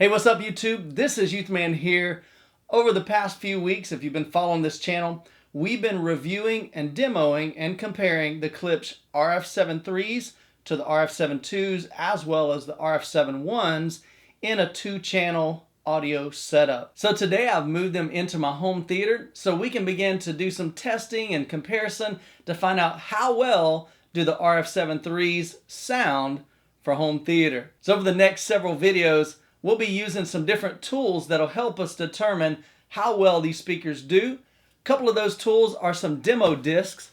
Hey, what's up YouTube? This is Youthman here. Over the past few weeks, if you've been following this channel, we've been reviewing and demoing and comparing the Klipsch RF-7 3s to the RF-7 2s as well as the RF-7 1s in a 2-channel audio setup. So today I've moved them into my home theater so we can begin to do some testing and comparison to find out how well do the RF-7 3s sound for home theater. So over the next several videos, we'll be using some different tools that'll help us determine how well these speakers do. A couple of those tools are some demo discs.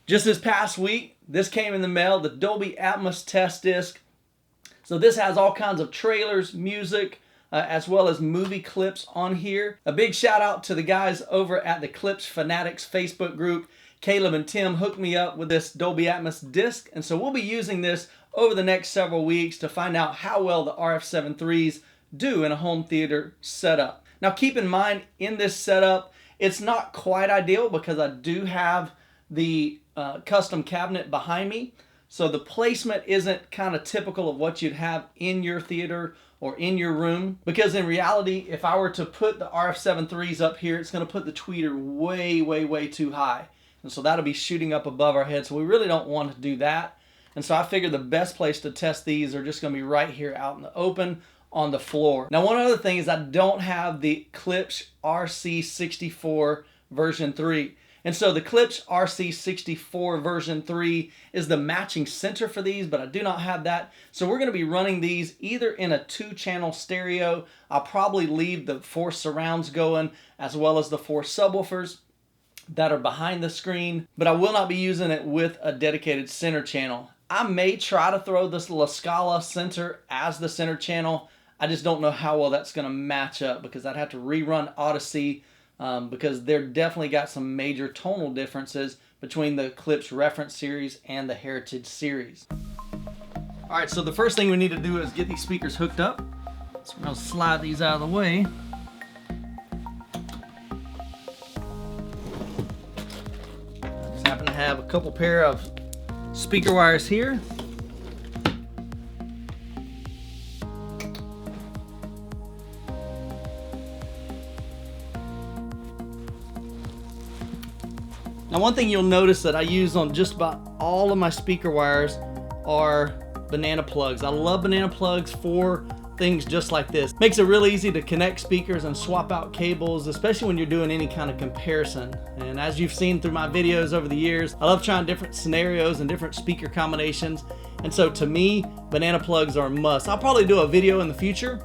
Just this past week, this came in the mail, the Dolby Atmos test disc. So this has all kinds of trailers, music, as well as movie clips on here. A big shout out to the guys over at the Klipsch Fanatics Facebook group. Caleb and Tim hooked me up with this Dolby Atmos disc, and so we'll be using this over the next several weeks to find out how well the RF-7 3s do in a home theater setup. Now keep in mind, in this setup, it's not quite ideal because I do have the custom cabinet behind me. So the placement isn't kind of typical of what you'd have in your theater or in your room. Because in reality, if I were to put the RF-7 3s up here, it's going to put the tweeter way, way, way too high. And so that'll be shooting up above our head. So we really don't want to do that. And so I figured the best place to test these are just going to be right here out in the open on the floor. Now one other thing is I don't have the Klipsch RC64 version 3. And so the Klipsch RC64 version 3 is the matching center for these, but I do not have that. So we're going to be running these either in a 2-channel stereo. I'll probably leave the 4 surrounds going as well as the 4 subwoofers that are behind the screen, but I will not be using it with a dedicated center channel. I may try to throw this LaScalas center as the center channel. I just don't know how well that's going to match up because I'd have to rerun Odyssey because they're definitely got some major tonal differences between the Klipsch Reference Series and the Heritage Series. All right, so the first thing we need to do is get these speakers hooked up. So we're going to slide these out of the way. Just happen to have a couple pair of speaker wires here. Now one thing you'll notice that I use on just about all of my speaker wires are banana plugs. I love banana plugs for things just like this. Makes it really easy to connect speakers and swap out cables, especially when you're doing any kind of comparison. And as you've seen through my videos over the years, I love trying different scenarios and different speaker combinations. And so to me, banana plugs are a must. I'll probably do a video in the future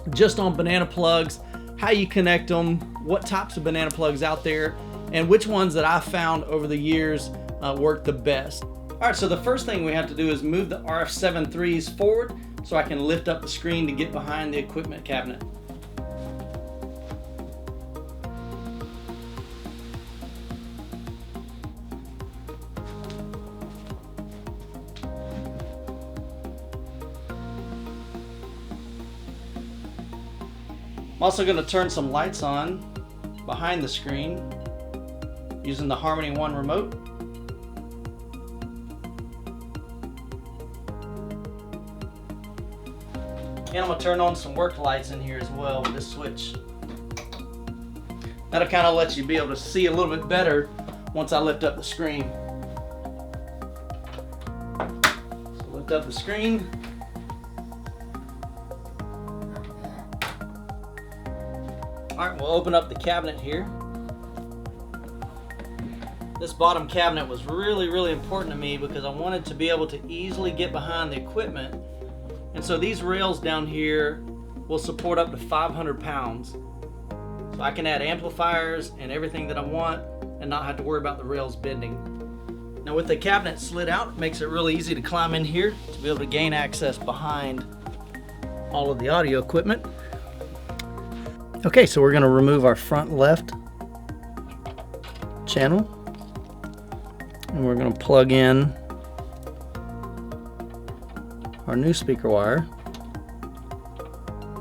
just on banana plugs, how you connect them, what types of banana plugs out there, and which ones that I've found over the years work the best. All right, so the first thing we have to do is move the RF-7 3s forward so I can lift up the screen to get behind the equipment cabinet. I'm also going to turn some lights on behind the screen using the Harmony 1 remote. And I'm going to turn on some work lights in here as well with this switch. That'll kind of let you be able to see a little bit better once I lift up the screen. So lift up the screen. Alright, we'll open up the cabinet here. This bottom cabinet was really important to me because I wanted to be able to easily get behind the equipment. And so these rails down here will support up to 500 pounds. So I can add amplifiers and everything that I want and not have to worry about the rails bending. Now with the cabinet slid out, it makes it really easy to climb in here to be able to gain access behind all of the audio equipment. Okay, so we're going to remove our front left channel. And we're going to plug in our new speaker wire.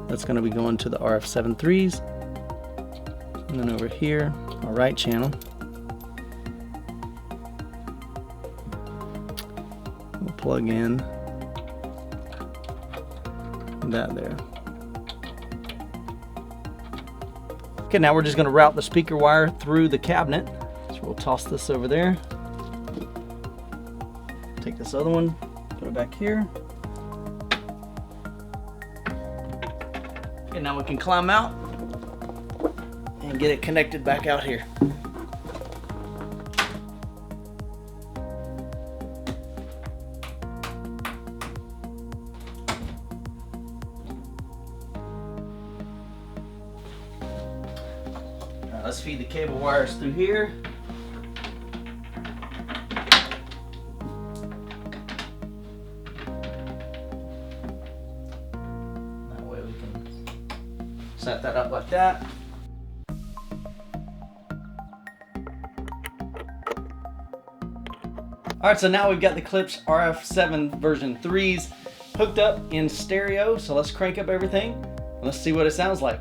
That's going to be going to the RF-7 3s. And then over here, our right channel. We'll plug in that there. Okay, now we're just going to route the speaker wire through the cabinet. So we'll toss this over there. Take this other one, put it back here. Okay, now we can climb out and get it connected back out here. Let's feed the cable wires through here. That way we can set that up like that. Alright, so now we've got the Klipsch RF-7 version 3s hooked up in stereo. So let's crank up everything and let's see what it sounds like.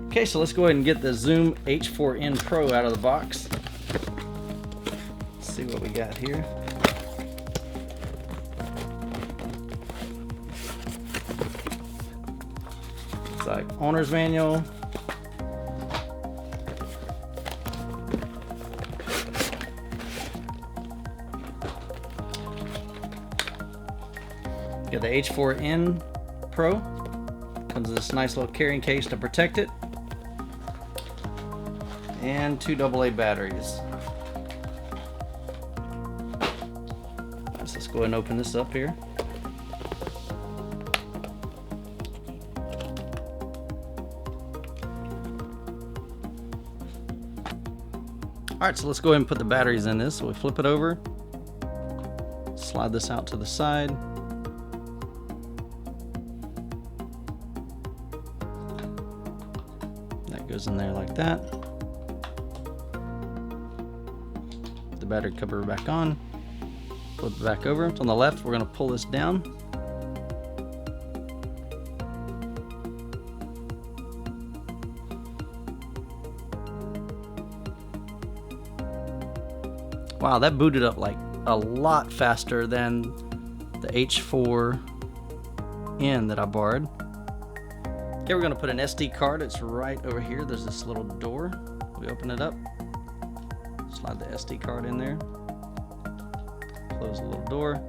Okay, so let's go ahead and get the Zoom H4n Pro out of the box. Let's see what we got here. It's like owner's manual. Got the H4n Pro. Comes with this nice little carrying case to protect it. And 2 AA batteries. So let's go ahead and open this up here. Alright, so let's go ahead and put the batteries in this. So we flip it over, slide this out to the side. That goes in there like that. Battery cover back on, flip it back over. So on the left, we're going to pull this down. Wow, that booted up like a lot faster than the H4n that I borrowed. Okay, we're going to put an SD card. It's right over here. There's this little door. We open it up. Slide the SD card in there, close the little door.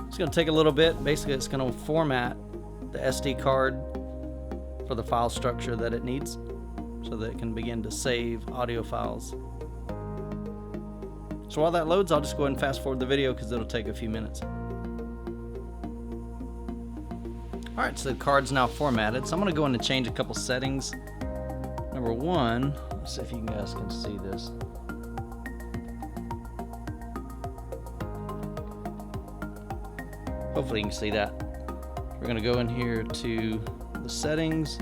It's going to take a little bit. Basically, it's going to format the SD card for the file structure that it needs so that it can begin to save audio files. So while that loads, I'll just go ahead and fast forward the video because it'll take a few minutes. Alright, so the card's now formatted, so I'm going to go in and change a couple settings. Number one, let's see if you guys can see this. Hopefully you can see that. We're going to go in here to the settings,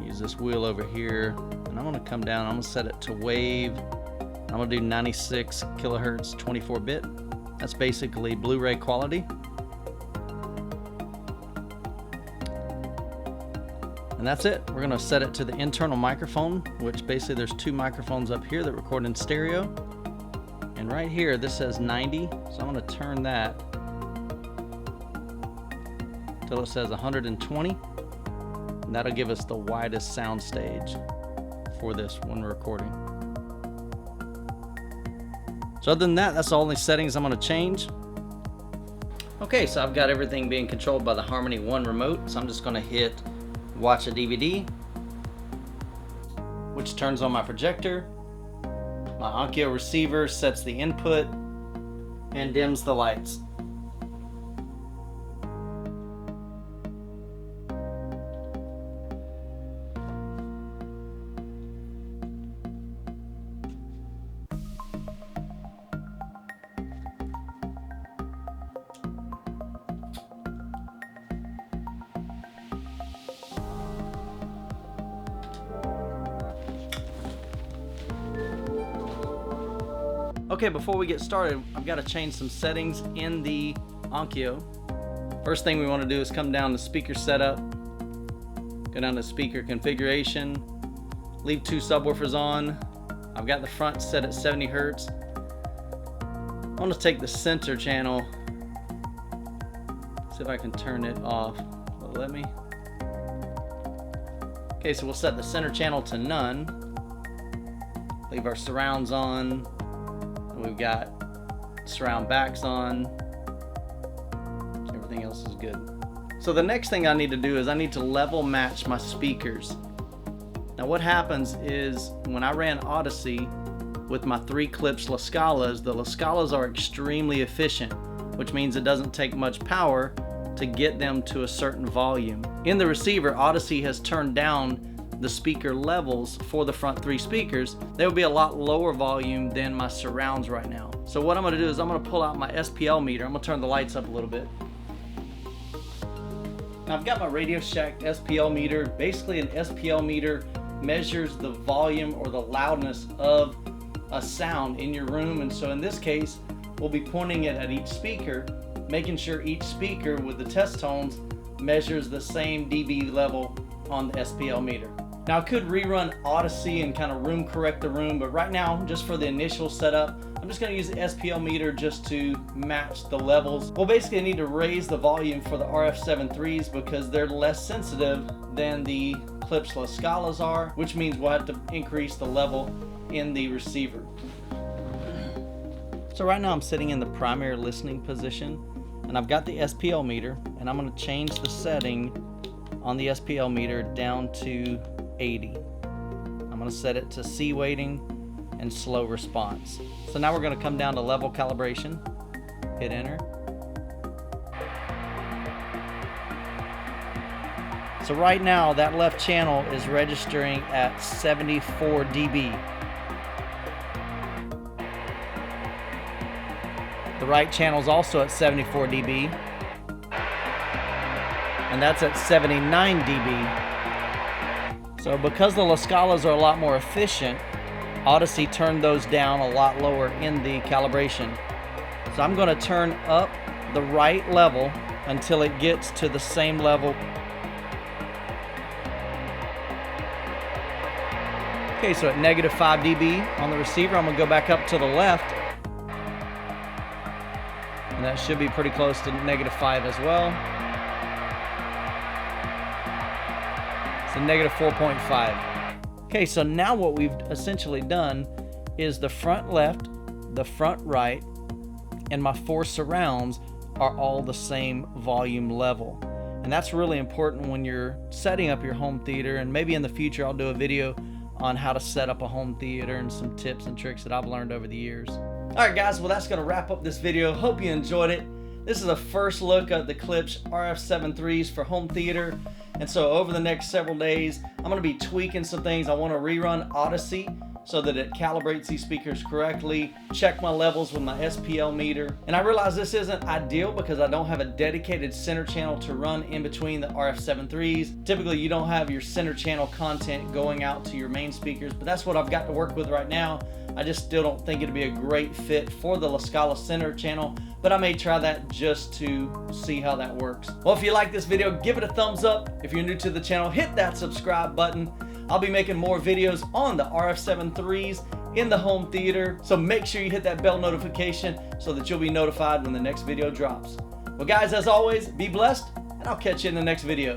use this wheel over here, and I'm going to come down, I'm going to set it to wave. I'm going to do 96 kilohertz 24-bit. That's basically Blu-ray quality. And that's it. We're going to set it to the internal microphone, which basically there's 2 microphones up here that record in stereo. And right here, this says 90. So I'm going to turn that till it says 120. And that'll give us the widest sound stage for this when we're recording. So other than that, that's the only settings I'm going to change. Okay, so I've got everything being controlled by the Harmony One remote. So I'm just going to hit watch a DVD, which turns on my projector. My Onkyo receiver sets the input and dims the lights. Okay, before we get started, I've got to change some settings in the Onkyo. First thing we want to do is come down to speaker setup, go down to speaker configuration, leave 2 subwoofers on. I've got the front set at 70 Hertz. I want to take the center channel, see if I can turn it off. Will it let me? Okay, so we'll set the center channel to none. Leave our surrounds on. And we've got surround backs on. Everything else is good. So the next thing I need to do is I need to level match my speakers. Now what happens is when I ran Odyssey with my 3 Klipsch LaScalas, the LaScalas are extremely efficient, which means it doesn't take much power to get them to a certain volume. In the receiver, Odyssey has turned down the speaker levels for the front 3 speakers. They will be a lot lower volume than my surrounds right now. So what I'm going to do is I'm going to pull out my SPL meter. I'm going to turn the lights up a little bit. Now I've got my Radio Shack SPL meter. Basically an SPL meter measures the volume or the loudness of a sound in your room, and so in this case we'll be pointing it at each speaker, making sure each speaker with the test tones measures the same dB level on the SPL meter. Now I could rerun Odyssey and kind of room correct the room, but right now, just for the initial setup, I'm just going to use the SPL meter just to match the levels. We'll basically need to raise the volume for the RF-7 threes because they're less sensitive than the Klipsch LaScalas are, which means we'll have to increase the level in the receiver. So right now I'm sitting in the primary listening position, and I've got the SPL meter, and I'm going to change the setting on the SPL meter down to 80. I'm going to set it to C weighting and slow response. So now we're going to come down to level calibration, hit enter. So right now that left channel is registering at 74 dB. The right channel is also at 74 dB, and that's at 79 dB. So because the LaScalas are a lot more efficient, Odyssey turned those down a lot lower in the calibration. So I'm going to turn up the right level until it gets to the same level. Okay, so at -5 dB on the receiver, I'm going to go back up to the left. And that should be pretty close to -5 as well. So -4.5. Okay, so now what we've essentially done is the front left, the front right, and my 4 surrounds are all the same volume level. And that's really important when you're setting up your home theater, and maybe in the future I'll do a video on how to set up a home theater and some tips and tricks that I've learned over the years. Alright guys, well that's going to wrap up this video. Hope you enjoyed it. This is a first look at the Klipsch RF-7 threes for home theater. And so over the next several days, I'm going to be tweaking some things. I want to rerun Odyssey so that it calibrates these speakers correctly, check my levels with my SPL meter. And I realize this isn't ideal because I don't have a dedicated center channel to run in between the RF-7 threes. Typically you don't have your center channel content going out to your main speakers, but that's what I've got to work with right now. I just still don't think it'd be a great fit for the LaScala center channel, but I may try that just to see how that works. Well, if you like this video, give it a thumbs up. If you're new to the channel, hit that subscribe button. I'll be making more videos on the RF-7 threes in the home theater, so make sure you hit that bell notification so that you'll be notified when the next video drops. Well guys, as always, be blessed, and I'll catch you in the next video.